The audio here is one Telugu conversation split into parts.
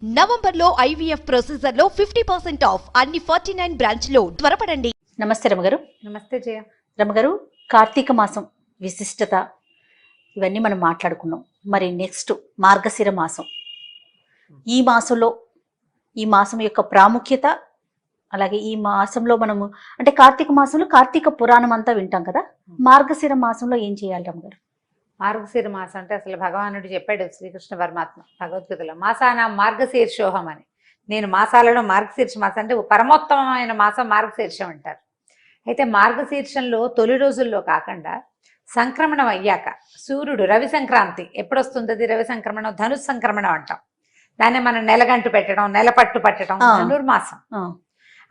నవంబర్లో ఐవీఎఫ్ ప్రొసీజర్లో 50% ఆఫ్ అన్ని 49 బ్రాంచ్లో త్వరపడండి. నమస్తే రమగారు. నమస్తే జయ. రమగారు, కార్తీక మాసం విశిష్టత ఇవన్నీ మనం మాట్లాడుకున్నాం. మరి నెక్స్ట్ మార్గశిర మాసం, ఈ మాసంలో ఈ మాసం యొక్క ప్రాముఖ్యత, అలాగే ఈ మాసంలో మనము అంటే కార్తీక మాసంలో కార్తీక పురాణం అంతా వింటాం కదా, మార్గశిర మాసంలో ఏం చేయాలి రమగారు? మార్గశీర మాసం అంటే అసలు భగవానుడు చెప్పాడు శ్రీకృష్ణ పరమాత్మ భగవద్గీతలో, మాసాన మార్గశీర్షోహం అని. నేను మాసాలలో మార్గశీర్ష మాసం అంటే పరమోత్తమమైన మాసం మార్గశీర్షం అంటారు. అయితే మార్గశీర్షంలో తొలి రోజుల్లో కాకుండా సంక్రమణం అయ్యాక సూర్యుడు రవి సంక్రాంతి ఎప్పుడు వస్తుంది? రవి సంక్రమణం ధనుస్ సంక్రమణం అంటాం. దాన్ని మనం నెలగంటు పెట్టడం, నెల పట్టు పట్టడం ధనుర్మాసం.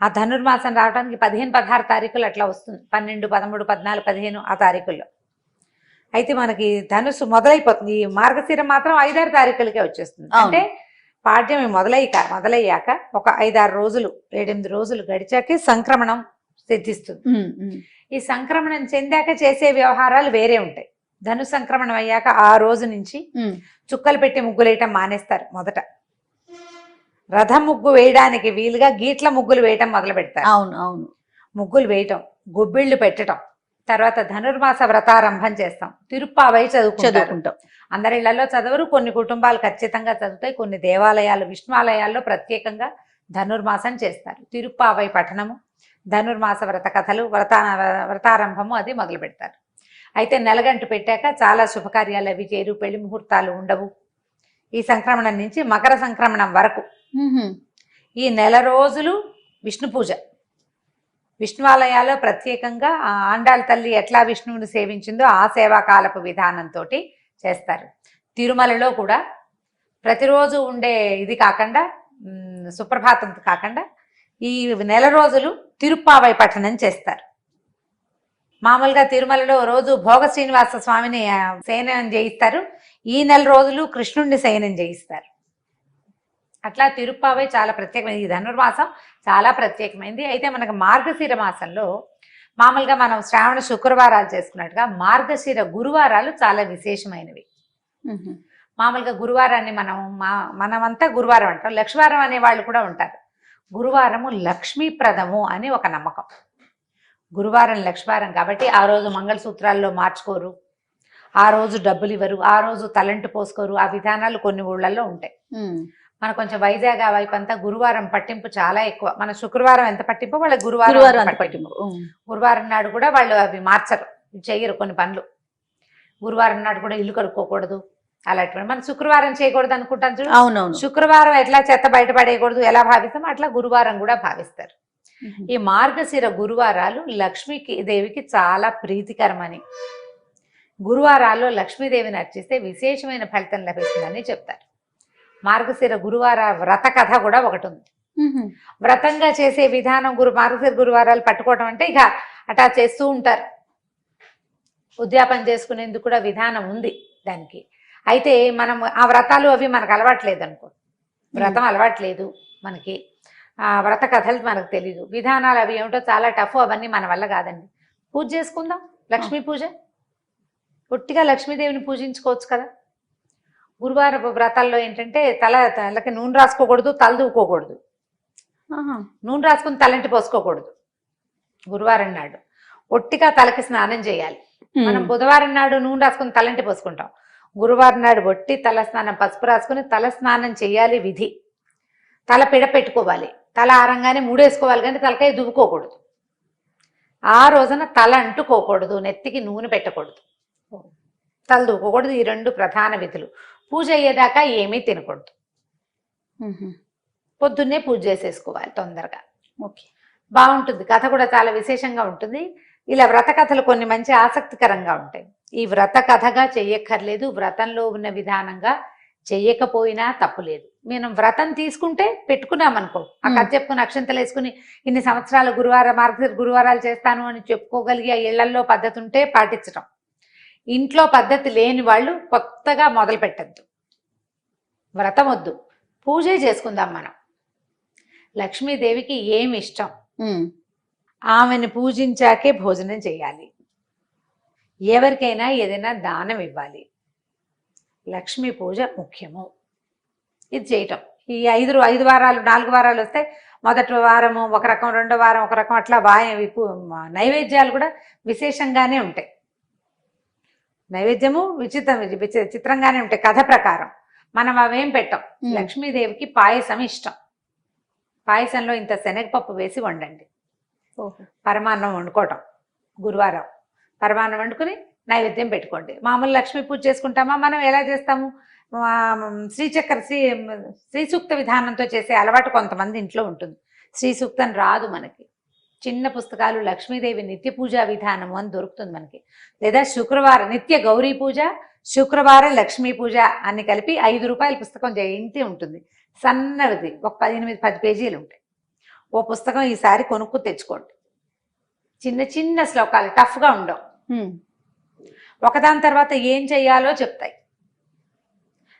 ఆ ధనుర్మాసం రావడానికి 15-16 తారీఖులు అట్లా వస్తుంది. 12, 13, 14, 15 ఆ తారీఖుల్లో. అయితే మనకి ధనుసు మొదలైపోతుంది. ఈ మార్గశిరం మాత్రం 5-6 తారీఖులకే వచ్చేస్తుంది. అంటే పాడ్యమి మొదలయ్యాక ఒక 5-6 రోజులు 7-8 రోజులు గడిచాకే సంక్రమణం సిద్ధిస్తుంది. ఈ సంక్రమణం చెందాక చేసే వ్యవహారాలు వేరే ఉంటాయి. ధను సంక్రమణం అయ్యాక ఆ రోజు నుంచి చుక్కలు పెట్టి ముగ్గులు వేయటం మానేస్తారు. మొదట రథం ముగ్గు వేయడానికి వీలుగా గీట్ల ముగ్గులు వేయటం మొదలు పెడతారు. అవును. ముగ్గులు వేయటం, గొబ్బిళ్ళు పెట్టడం, తర్వాత ధనుర్మాస వ్రతారంభం చేస్తాం. తిరుప్పావై చదువుకుంటాం. అందరి ఇళ్లలో చదవరు, కొన్ని కుటుంబాలు ఖచ్చితంగా చదువుతాయి. కొన్ని దేవాలయాలు, విష్ణువాలయాల్లో ప్రత్యేకంగా ధనుర్మాసం చేస్తారు. తిరుప్పావై పఠనము, ధనుర్మాస వ్రత కథలు, వ్రతారంభము అది మొదలు పెడతారు. అయితే నెలగంటు పెట్టాక చాలా శుభకార్యాలు అవి చేరు, పెళ్లి ముహూర్తాలు ఉండవు. ఈ సంక్రమణం నుంచి మకర సంక్రమణం వరకు ఈ నెల రోజులు విష్ణు పూజ. విష్ణువాలయాల్లో ప్రత్యేకంగా ఆండాళ్ళ తల్లి ఎట్లా విష్ణువుని సేవించిందో ఆ సేవాకాలపు విధానంతో చేస్తారు. తిరుమలలో కూడా ప్రతిరోజు ఉండే ఇది కాకుండా, సుప్రభాతం కాకుండా ఈ నెల రోజులు తిరుప్పావై పఠనం చేస్తారు. మామూలుగా తిరుమలలో రోజు భోగ శ్రీనివాస స్వామిని శయనం చేయిస్తారు. ఈ నెల రోజులు కృష్ణుడిని శయనం చేయిస్తారు. అట్లా తిరుప్పావై చాలా ప్రత్యేకమైనది. ఈ ధనుర్మాసం చాలా ప్రత్యేకమైంది. అయితే మనకు మార్గశిర మాసంలో మామూలుగా మనం శ్రావణ శుక్రవారాలు చేసుకున్నట్టుగా మార్గశిర గురువారాలు చాలా విశేషమైనవి. మామూలుగా గురువారాన్ని మనమంతా గురువారం అంటాం. లక్ష్మీవారం అనే వాళ్ళు కూడా ఉంటారు. గురువారము లక్ష్మీప్రదము అని ఒక నమ్మకం. గురువారం లక్ష్మీవారం కాబట్టి ఆ రోజు మంగళసూత్రాల్లో మార్చుకోరు, ఆ రోజు డబ్బులు ఇవ్వరు, ఆ రోజు తలంటు పోసుకోరు. ఆ విధానాలు కొన్ని ఊళ్ళల్లో ఉంటాయి. మన కొంచెం వైజాగ్ ఆ వైపు అంతా గురువారం పట్టింపు చాలా ఎక్కువ. మన శుక్రవారం ఎంత పట్టింపు, వాళ్ళ గురువారం పట్టింపు. గురువారం నాడు కూడా వాళ్ళు అవి మార్చరు, చెయ్యరు కొన్ని పనులు. గురువారం నాడు కూడా ఇల్లు కడుక్కోకూడదు, అలాంటివి. మనం శుక్రవారం చేయకూడదు అనుకుంటాం చూడు. అవునవును. శుక్రవారం ఎట్లా చెత్త బయటపడేయకూడదు ఎలా భావిస్తాం, అట్లా గురువారం కూడా భావిస్తారు. ఈ మార్గశిర గురువారాలు లక్ష్మీకి దేవికి చాలా ప్రీతికరమని, గురువారాల్లో లక్ష్మీదేవిని అర్చిస్తే విశేషమైన ఫలితం లభిస్తుందని చెప్తారు. మార్గశిర గురువార వ్రత కథ కూడా ఒకటి ఉంది. వ్రతంగా చేసే విధానం మార్గశిర గురువారాలు పట్టుకోవటం అంటే ఇక అటా చేస్తూ ఉంటారు. ఉద్యాపన చేసుకునేందుకు కూడా విధానం ఉంది దానికి. అయితే మనం ఆ వ్రతాలు అవి మనకు అలవాట్లేదు అనుకో, వ్రతం అలవాట్లేదు మనకి, ఆ వ్రత కథలు మనకు తెలీదు, విధానాలు అవి ఏమిటో చాలా టఫ్, అవన్నీ మన వల్ల కాదండి. పూజ చేసుకుందాం, లక్ష్మీ పూజ. పొట్టిగా లక్ష్మీదేవిని పూజించుకోవచ్చు కదా. గురువార వ్రతాల్లో ఏంటంటే తలకి నూనె రాసుకోకూడదు, తల దూకోకూడదు, నూనె రాసుకుని తలంటి పోసుకోకూడదు. గురువారం నాడు ఒట్టిగా తలకి స్నానం చేయాలి. మనం బుధవారం నాడు నూనె రాసుకుని తలంటి పోసుకుంటాం. గురువారం నాడు ఒట్టి తల స్నానం, పసుపు రాసుకుని తల స్నానం చేయాలి విధి. తల పిడ పెట్టుకోవాలి, తల ఆరంగానే మూడేసుకోవాలి, కానీ తలకాయ దువ్వుకోకూడదు. ఆ రోజున తల అంటుకోకూడదు, నెత్తికి నూనె పెట్టకూడదు, తల దూకోకూడదు. ఈ 2 ప్రధాన విధులు. పూజ అయ్యేదాకా ఏమీ తినకూడదు. పొద్దున్నే పూజ చేసేసుకోవాలి తొందరగా. ఓకే, బాగుంటుంది. కథ కూడా చాలా విశేషంగా ఉంటుంది. ఇలా వ్రత కథలు కొన్ని మంచి ఆసక్తికరంగా ఉంటాయి. ఈ వ్రత కథగా చెయ్యక్కర్లేదు, వ్రతంలో ఉన్న విధానంగా చెయ్యకపోయినా తప్పులేదు. మనం వ్రతం తీసుకుంటే పెట్టుకున్నామనుకో, ఆ కథ చెప్పుకుని అక్షంతలు వేసుకుని ఇన్ని సంవత్సరాలు మార్గశిర గురువారాలు చేస్తాను అని చెప్పుకోగలిగి ఆ ఇళ్లల్లో పద్ధతి ఉంటే పాటించడం. ఇంట్లో పద్ధతి లేని వాళ్ళు కొత్తగా మొదలు పెట్టద్దు. వ్రతం వద్దు, పూజే చేసుకుందాం మనం. లక్ష్మీదేవికి ఏమి ఇష్టం, ఆమెను పూజించాకే భోజనం చేయాలి. ఎవరికైనా ఏదైనా దానం ఇవ్వాలి. లక్ష్మీ పూజ ముఖ్యము. ఇది చేయటం ఈ 5 వారాలు 4 వారాలు వస్తే మొదటి వారము ఒక రకం, రెండో వారం ఒక రకం, అట్లా నైవేద్యాలు కూడా విశేషంగానే ఉంటాయి. నైవేద్యము చిత్రంగానే ఉంటాయి కథ ప్రకారం. మనం అవేం పెట్టం. లక్ష్మీదేవికి పాయసం ఇష్టం. పాయసంలో ఇంత శనగపప్పు వేసి వండండి. పరమాన్నం వండుకోవటం గురువారం పరమాన్నం వండుకుని నైవేద్యం పెట్టుకోండి. మామూలు లక్ష్మీ పూజ చేసుకుంటామా మనం, ఎలా చేస్తాము? శ్రీ సూక్త విధానంతో చేసే అలవాటు కొంతమంది ఇంట్లో ఉంటుంది. శ్రీ సూక్తం రాదు మనకి. చిన్న పుస్తకాలు లక్ష్మీదేవి నిత్య పూజా విధానము అని దొరుకుతుంది మనకి. లేదా శుక్రవారం నిత్య గౌరీ పూజ, శుక్రవారం లక్ష్మీ పూజ అని కలిపి 5 రూపాయల పుస్తకం జయంతి ఉంటుంది. సన్నది ఒక 18-10 పేజీలు ఉంటాయి. ఓ పుస్తకం ఈసారి కొనుక్కు తెచ్చుకోండి. చిన్న చిన్న శ్లోకాలు, టఫ్గా ఉండవు. ఒకదాని తర్వాత ఏం చెయ్యాలో చెప్తాయి.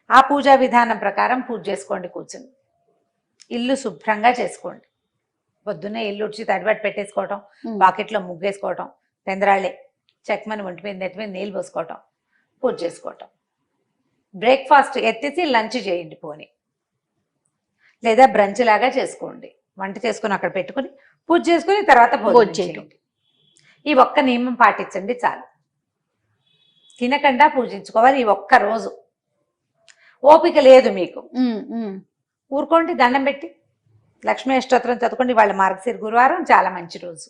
ఆ పూజా విధానం ప్రకారం పూజ చేసుకోండి. కూర్చుని ఇల్లు శుభ్రంగా చేసుకోండి. పొద్దున్నే ఇల్లు ఉడిచి తడిబట్టి పెట్టేసుకోవటం, బాకెట్లో ముగ్గేసుకోవటం, పెందరాళ్ళే చెక్కమని ఒంటి మీద నెట్టి మీద నీళ్ళు పోసుకోవటం, పూజ చేసుకోవటం. బ్రేక్ఫాస్ట్ ఎత్తేసి లంచ్ చేయండి పోనీ, లేదా బ్రంచ్ లాగా చేసుకోండి. వంట చేసుకుని అక్కడ పెట్టుకుని పూజ చేసుకుని తర్వాత భోజనం చేయండి. ఈ ఒక్క నియమం పాటించండి చాలు. తినకుండా పూజించుకోవాలి ఈ ఒక్క రోజు. ఓపిక లేదు మీకు, ఊరుకోండి, దండం పెట్టి లక్ష్మీ అష్టోత్తరం చదువుకోండి. వాళ్ళ మార్గశిర గురువారం చాలా మంచి రోజు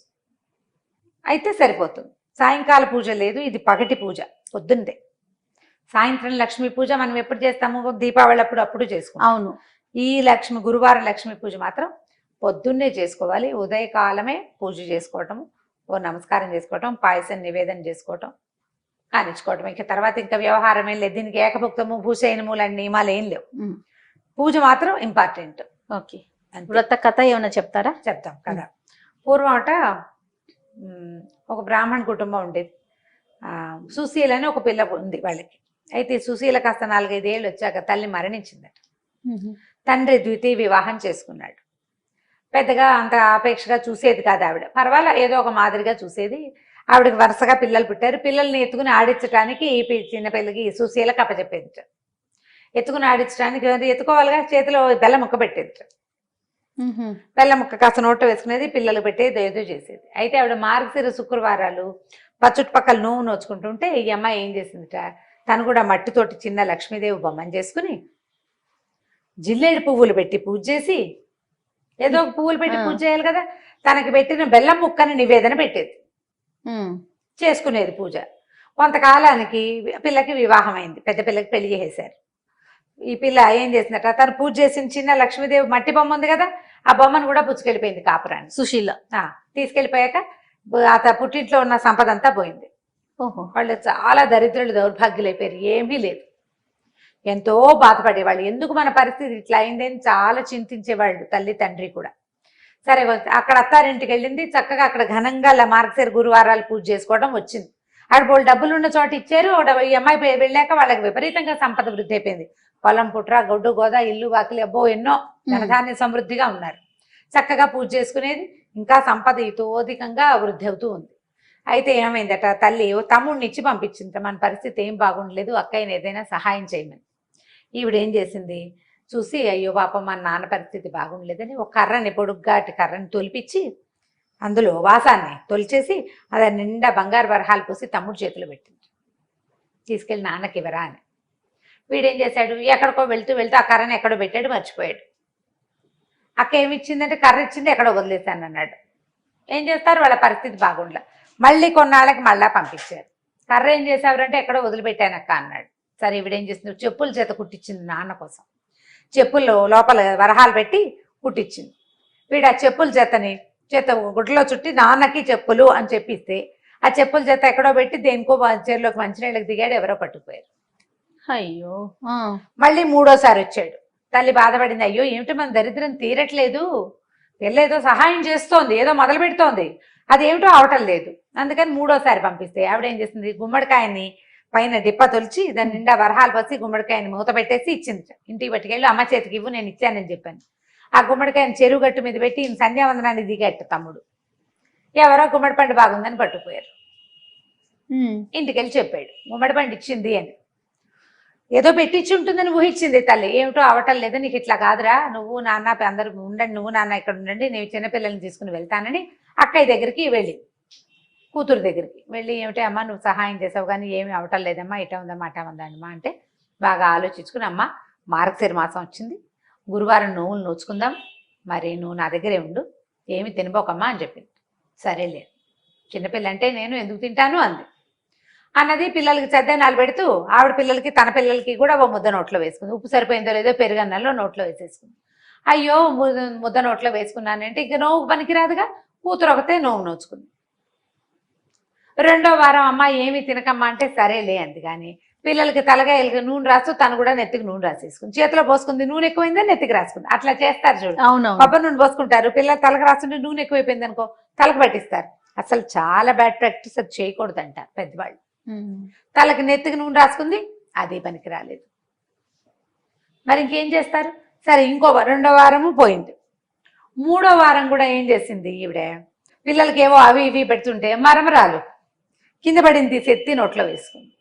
అయితే సరిపోతుంది. సాయంకాల పూజ లేదు, ఇది పగటి పూజ పొద్దున్నే. సాయంత్రం లక్ష్మీ పూజ మనం ఎప్పుడు చేస్తాము? దీపావళి అప్పుడు చేసుకుంటాం. అవును. ఈ గురువారం లక్ష్మీ పూజ మాత్రం పొద్దున్నే చేసుకోవాలి. ఉదయకాలమే పూజ చేసుకోవటం, ఓ నమస్కారం చేసుకోవటం, పాయసం నివేదన చేసుకోవటం, కానిచ్చుకోవటం. ఇక తర్వాత ఇంకా వ్యవహారం ఏం లేదు. దీనికి ఏకభుక్తము భూషయనము లాంటి నియమాలు ఏం లేవు. పూజ మాత్రం ఇంపార్టెంట్. ఓకే. వ్రత కథ ఏమైనా చెప్తారా? చెప్తాం కదా. పూర్వం అట ఒక బ్రాహ్మణ కుటుంబం ఉండేది. సుశీల అని ఒక పిల్ల ఉంది వాళ్ళకి. అయితే సుశీల కాస్త 4-5 ఏళ్ళు వచ్చాక తల్లి మరణించిందట. తండ్రి ద్వితీయ వివాహం చేసుకున్నాడు. పెద్దగా అంత అపేక్షగా చూసేది కాదు ఆవిడ. పర్వాలా ఏదో ఒక మాదిరిగా చూసేది. ఆవిడకి వరుసగా పిల్లలు పుట్టారు. పిల్లల్ని ఎత్తుకుని ఆడించడానికి ఈ చిన్న పిల్లకి సుశీలకు అప్పచెప్పేది. ఎత్తుకుని ఆడించడానికి ఎత్తుకోవాలిగా, చేతిలో బెల్ల ముక్క పెట్టేది. బెల్ల ముక్క కాస్త నోట వేసుకునేది, పిల్లలు పెట్టేది, ఏదో చేసేది. అయితే ఆవిడ మార్గశిర శుక్రవారాలు చుట్టుపక్కల నువ్వు నోచుకుంటుంటే ఈ అమ్మాయి ఏం చేసిందిట, తను కూడా మట్టితోటి చిన్న లక్ష్మీదేవి బొమ్మని చేసుకుని జిల్లేడు పువ్వులు పెట్టి పూజ చేసి, ఏదో ఒక పువ్వులు పెట్టి పూజ చేయాలి కదా, తనకి పెట్టిన బెల్లం ముక్కని నివేదన పెట్టేది, చేసుకునేది పూజ. కొంతకాలానికి పిల్లకి వివాహం అయింది. పెద్ద పిల్లకి పెళ్లి చేసేశారు. ఈ పిల్ల ఏం చేసిందట, తను పూజ చేసిన చిన్న లక్ష్మీదేవి మట్టి బొమ్మ ఉంది కదా, ఆ బొమ్మను కూడా పుచ్చుకెళ్ళిపోయింది కాపురాన్ని. సుశీల తీసుకెళ్ళిపోయాక పుట్టింట్లో ఉన్న సంపద అంతా పోయింది. వాళ్ళు చాలా దరిద్రులు, దౌర్భాగ్యులు అయిపోయారు. ఏమీ లేదు. ఎంతో బాధపడేవాళ్ళు. ఎందుకు మన పరిస్థితి ఇట్లా అయిందని చాలా చింతించేవాళ్ళు తల్లి తండ్రి కూడా. సరే, అక్కడ అత్తారింటికి వెళ్ళింది. చక్కగా అక్కడ ఘనంగా మార్గశిర గురువారాలు పూజ చేసుకోవడం వచ్చింది. ఆడ వాళ్ళు డబ్బులు ఉన్న చోట ఇచ్చారు. ఈ అమ్మాయి వెళ్ళాక వాళ్ళకి విపరీతంగా సంపద వృద్ధి అయిపోయింది. పొలం పుట్ర, గొడ్డు గోదా, ఇల్లు వాకిలి, అబ్బో ఎన్నో ధనధాన్య సమృద్ధిగా ఉన్నారు. చక్కగా పూజ చేసుకునేది. ఇంకా సంపద ఇతోధికంగా వృద్ధి అవుతూ ఉంది. అయితే ఏమైందట, తల్లి తమ్ముడిని ఇచ్చి పంపించింది. మన పరిస్థితి ఏం బాగుండలేదు, అక్కయ్యని ఏదైనా సహాయం చేయమని. ఈవిడేం చేసింది, చూసి అయ్యో పాపం మన నాన్న పరిస్థితి బాగుండలేదని ఒక కర్రని, పొడుగ్గాటి కర్రని తొలిపించి అందులో వాసాన్ని తొలిచేసి అది నిండా బంగారు వరహాలు పోసి తమ్ముడు చేతిలో పెట్టింది. తీసుకెళ్ళి నాన్నకి ఇవ్వరా అని. వీడేం చేశాడు, ఎక్కడికో వెళ్తూ ఆ కర్రని ఎక్కడో పెట్టాడు, మర్చిపోయాడు. అక్క ఏమి ఇచ్చిందంటే కర్ర ఇచ్చింది, ఎక్కడో వదిలేశాను అన్నాడు. ఏం చేస్తారు, వాళ్ళ పరిస్థితి బాగుండలే. మళ్ళీ కొన్నాళ్ళకి మళ్ళా పంపించారు. కర్ర ఏం చేసావురంటే ఎక్కడో వదిలిపెట్టానక్క అన్నాడు. సరే, ఈవిడేం చేసింది, చెప్పుల చేత కుట్టించింది నాన్న కోసం. చెప్పుల్లో లోపల వరహాలు పెట్టి కుట్టించింది. వీడు ఆ చెప్పుల చేత గుడ్డలో చుట్టి నాన్నకి చెప్పులు అని చెప్పిస్తే ఆ చెప్పుల చేత ఎక్కడో పెట్టి దేనికో చెరులోకి మంచినీళ్ళకి దిగాడు, ఎవరో పట్టుకుపోయారు. అయ్యో. మళ్ళీ 3ఓసారి వచ్చాడు. తల్లి బాధపడింది, అయ్యో ఏమిటి మన దరిద్రం తీరట్లేదు, పిల్లేదో సహాయం చేస్తోంది, ఏదో మొదలు పెడుతోంది, అదేమిటో అవటం లేదు. అందుకని 3ఓసారి పంపిస్తే ఆవిడేం చేసింది, గుమ్మడికాయని పైన డిప్ప తొలిచి దాని నిండా వరహాలు పసి గుమ్మడికాయని మూత పెట్టేసి ఇచ్చింది. ఇంటికి పట్టుకెళ్ళి అమ్మ చేతికి ఇవ్వు, నేను ఇచ్చానని చెప్పాను. ఆ గుమ్మడికాయని చెరువు గట్టు మీద పెట్టి సంధ్యావందనాన్ని దిగట్ట తమ్ముడు. ఎవరో గుమ్మడి పండు బాగుందని పట్టుకుపోయారు. ఇంటికెళ్ళి చెప్పాడు గుమ్మడి పండు ఇచ్చింది అని. ఏదో పెట్టించి ఉంటుందని ఊహించింది తల్లి. ఏమిటో అవటం లేదు, నీకు ఇట్లా కాదురా, నువ్వు నాన్న అందరు ఉండండి, నువ్వు నాన్న ఇక్కడ ఉండండి, నేను చిన్నపిల్లల్ని తీసుకుని వెళ్తానని అక్కయ్య దగ్గరికి వెళ్ళి, కూతురు దగ్గరికి వెళ్ళి, ఏమిటి అమ్మా నువ్వు సహాయం చేసావు కానీ ఏమి అవటం లేదమ్మా, ఇట ఉందమ్మా అట ఉందమ్మా అంటే బాగా ఆలోచించుకుని, అమ్మ మార్గశిర మాసం వచ్చింది, గురువారం నువ్వులు నోచుకుందాం, మరి నువ్వు నా దగ్గరే ఉండు, ఏమి తినబోకమ్మా అని చెప్పింది. సరేలే, చిన్నపిల్ల అంటే నేను ఎందుకు తింటాను అంది. అన్నది పిల్లలకి చద్దనాలు పెడుతూ ఆవిడ పిల్లలకి తన పిల్లలకి కూడా ఓ ముద్ద నోట్లో వేసుకుంది. ఉప్పు సరిపోయిందో లేదో పెరుగన్నంలో నోట్లో వేసేసుకుంది. అయ్యో ముద్ద నోట్లో వేసుకున్నానంటే ఇంక నోవు పనికిరాదుగా, కూతురు ఒకతే నోవు నోచుకుంది. రెండో వారం అమ్మ ఏమి తినకమ్మా అంటే సరేలే అంది. కానీ పిల్లలకి తలగాయలకి నూనె రాస్తూ తను కూడా నెత్తికి నూనె రాసేసుకుంది. చేతిలో పోసుకుంది, నూనె ఎక్కువైందని నెత్తికి రాసుకుంది. అట్లా చేస్తారు చూడు, కొబ్బరి నూనె పోసుకుంటారు, పిల్లలు తలకు రాస్తుంటే నూనె ఎక్కువైపోయింది అనుకో తలకు పట్టిస్తారు. అసలు చాలా బ్యాడ్ ప్రాక్టీస్, అది చేయకూడదు అంటారు పెద్దవాళ్ళు. తలకి నెత్తికి నూనె రాసుకుంది, అది పనికి రాలేదు. మరి ఇంకేం చేస్తారు? సరే ఇంకో రెండో వారము పోయింది. మూడో వారం కూడా ఏం చేసింది ఈవిడ, పిల్లలకి ఏవో అవి ఇవి పెడుతుంటే మరమరాలు కింద పడింది, తీసి ఎత్తి నోట్లో వేసుకుంది.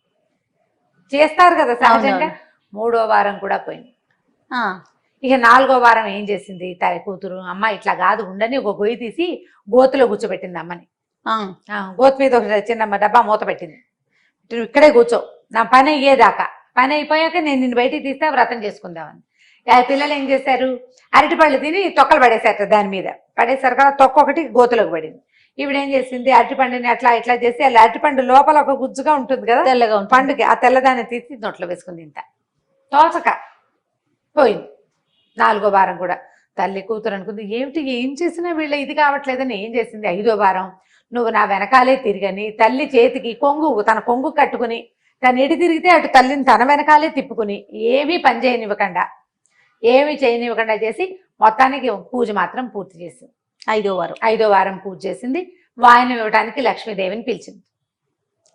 చేస్తారు కదా సహజంగా. మూడో వారం కూడా పోయింది. ఇక నాలుగో వారం ఏం చేసింది కూతురు, అమ్మ ఇట్లా కాదు ఉండని ఒక గొయ్యి తీసి గోతులో కూర్చోబెట్టింది అమ్మని. గోతు మీద ఒక చిన్న డబ్బా మూత పెట్టింది. నువ్వు ఇక్కడే కూర్చో, నా పని అయ్యేదాకా, పని అయిపోయాక నేను నిన్ను బయటికి తీస్తే వ్రతం చేసుకుందామని. పిల్లలు ఏం చేశారు, అరటిపళ్ళు తిని తొక్కలు పడేశారు, దాని మీద పడేసారు కదా, తొక్క ఒకటి గోతులోకి పడింది. ఈవిడేం చేసింది, అరటిపండుని అట్లా ఇట్లా చేసి అలా అరటిపండు లోపల ఒక గుజ్జుగా ఉంటుంది కదా, తెల్లగా పండుకి, ఆ తెల్లదాన్ని తీసి నోట్లో వేసుకుంది. ఇంత తోచక పోయింది. నాలుగో వారం కూడా తల్లి కూతురు అనుకుంది, ఏమిటి ఏం చేసినా వీళ్ళ ఇది కావట్లేదని ఏం చేసింది. ఐదో వారం నువ్వు నా వెనకాలే తిరిగని తల్లి చేతికి కొంగు, తన కొంగు కట్టుకుని తను ఎటు తిరిగితే అటు తల్లిని తన వెనకాలే తిప్పుకుని ఏమీ పని చేయనివ్వకుండా చేసి మొత్తానికి పూజ మాత్రం పూర్తి చేసింది. ఐదో వారం పూజ చేసింది. వాయనం ఇవ్వడానికి లక్ష్మీదేవిని పిలిచింది.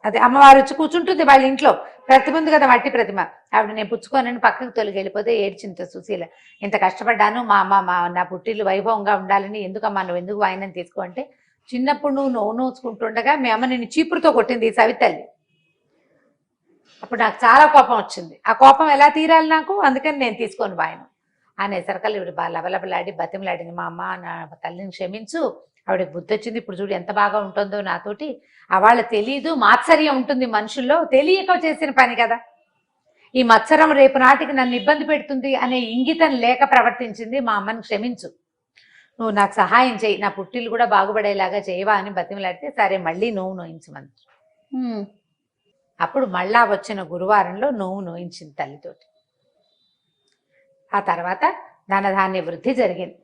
అదే అమ్మవారు వచ్చి కూర్చుంటుంది వాళ్ళ ఇంట్లో, ప్రతిమ ఉంది కదా మట్టి ప్రతిమ, ఆవిడ నేను పుచ్చుకోనని పక్కకు తొలగి వెళ్ళిపోతే ఏడ్చింత సుశీల. ఇంత కష్టపడ్డాను, మా అమ్మ నా పుట్టిల్లు వైభవంగా ఉండాలని, ఎందుకమ్మా నువ్వు ఎందుకు వాయనం తీసుకో అంటే, చిన్నప్పుడు నువ్వు నోచుకుంటుండగా మీ అమ్మ నిన్ను చీపురుతో కొట్టింది ఈ సవితల్లి. అప్పుడు నాకు చాలా కోపం వచ్చింది, ఆ కోపం ఎలా తీరాలి నాకు, అందుకని నేను తీసుకోను వాయనం అనేసరికల్ ఇవిడ లబలబలాడి బతిమలాడింది, మా అమ్మ నా తల్లిని క్షమించు, ఆవిడకి బుద్ధి వచ్చింది, ఇప్పుడు చూడు ఎంత బాగా ఉంటుందో నాతోటి. వాళ్ళ తెలీదు, మాత్సర్యం ఉంటుంది మనుషుల్లో, తెలియక చేసిన పని కదా, ఈ మత్సరం రేపు నాటికి నన్ను ఇబ్బంది పెడుతుంది అనే ఇంగితం లేక ప్రవర్తించింది, మా అమ్మని క్షమించు, నువ్వు నాకు సహాయం చేయి, నా పుట్టిల్లు కూడా బాగుపడేలాగా చేయవా అని బతిమలాడితే, సరే మళ్ళీ నువ్వు నోయించమని. అప్పుడు మళ్ళా వచ్చిన గురువారంలో నువ్వు నోయించింది తల్లితోటి. ఆ తర్వాత ధనధాన్య వృద్ధి జరిగింది.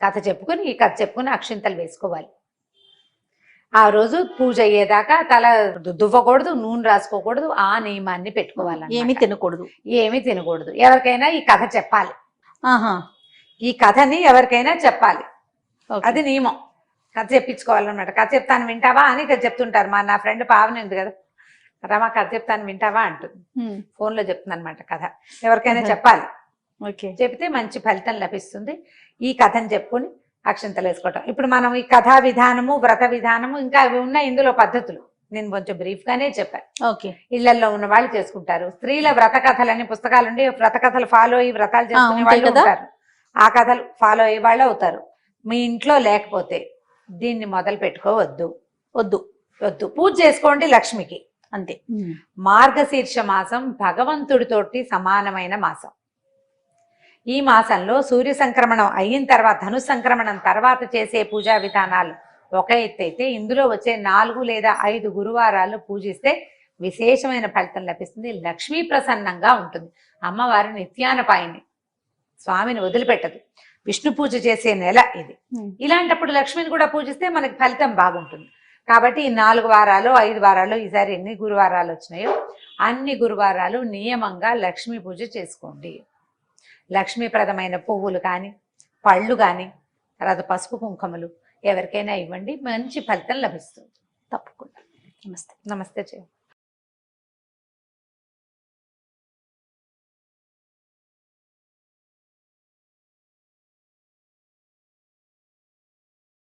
ఈ కథ చెప్పుకుని అక్షింతలు వేసుకోవాలి. ఆ రోజు పూజ అయ్యేదాకా తల దువ్వకూడదు, నూనె రాసుకోకూడదు, ఆ నియమాన్ని పెట్టుకోవాలి. ఏమి తినకూడదు. ఎవరికైనా ఈ కథ చెప్పాలి. ఈ కథని ఎవరికైనా చెప్పాలి, అది నియమం. కథ చెప్పించుకోవాలన్నమాట. కథ చెప్తాను వింటావా అని కథ చెప్తుంటారు. నా ఫ్రెండ్ పావని ఉంది కదా, రమా కథ చెప్తాను వింటావా అంటుంది, ఫోన్లో చెప్తుంది అనమాట కథ. ఎవరికైనా చెప్పాలి, చెప్తే మంచి ఫలితం లభిస్తుంది. ఈ కథను చెప్పుకొని అక్షంతలు వేసుకోవటం. ఇప్పుడు మనం ఈ కథా విధానము, వ్రత విధానము, ఇంకా అవి ఉన్నాయి ఇందులో పద్ధతులు, నేను కొంచెం బ్రీఫ్ గానే చెప్పాను. ఇళ్లలో ఉన్న వాళ్ళు చేసుకుంటారు. స్త్రీల వ్రత కథలని పుస్తకాలు ఉండి వ్రత కథలు ఫాలో అయ్యి వ్రతాలు చేసుకునే వాళ్ళు ఉంటారు. ఆ కథలు ఫాలో అయ్యే వాళ్ళు అవుతారు. మీ ఇంట్లో లేకపోతే దీన్ని మొదలు పెట్టుకోవద్దు. వద్దు పూజ చేసుకోండి లక్ష్మికి, అంతే. మార్గశీర్ష మాసం భగవంతుడితోటి సమానమైన మాసం. ఈ మాసంలో సూర్య సంక్రమణం అయిన తర్వాత, ధను సంక్రమణం తర్వాత చేసే పూజా విధానాలు ఒక ఎత్తు అయితే, ఇందులో వచ్చే 4 లేదా 5 గురువారాలు పూజిస్తే విశేషమైన ఫలితం లభిస్తుంది. లక్ష్మీ ప్రసన్నంగా ఉంటుంది. అమ్మవారి నిత్యానపాయిని, స్వామిని వదిలిపెట్టదు. విష్ణు పూజ చేసే నెల ఇది. ఇలాంటప్పుడు లక్ష్మిని కూడా పూజిస్తే మనకి ఫలితం బాగుంటుంది. కాబట్టి ఈ 4 వారాలు 5 వారాలు, ఈసారి ఎన్ని గురువారాలు వచ్చినాయో అన్ని గురువారాలు నియమంగా లక్ష్మీ పూజ చేసుకోండి. లక్ష్మీప్రదమైన పువ్వులు కానీ, పళ్ళు కానీ, తర్వాత పసుపు కుంకుమలు ఎవరికైనా ఇవ్వండి, మంచి ఫలితం లభిస్తుంది తప్పకుండా. నమస్తే.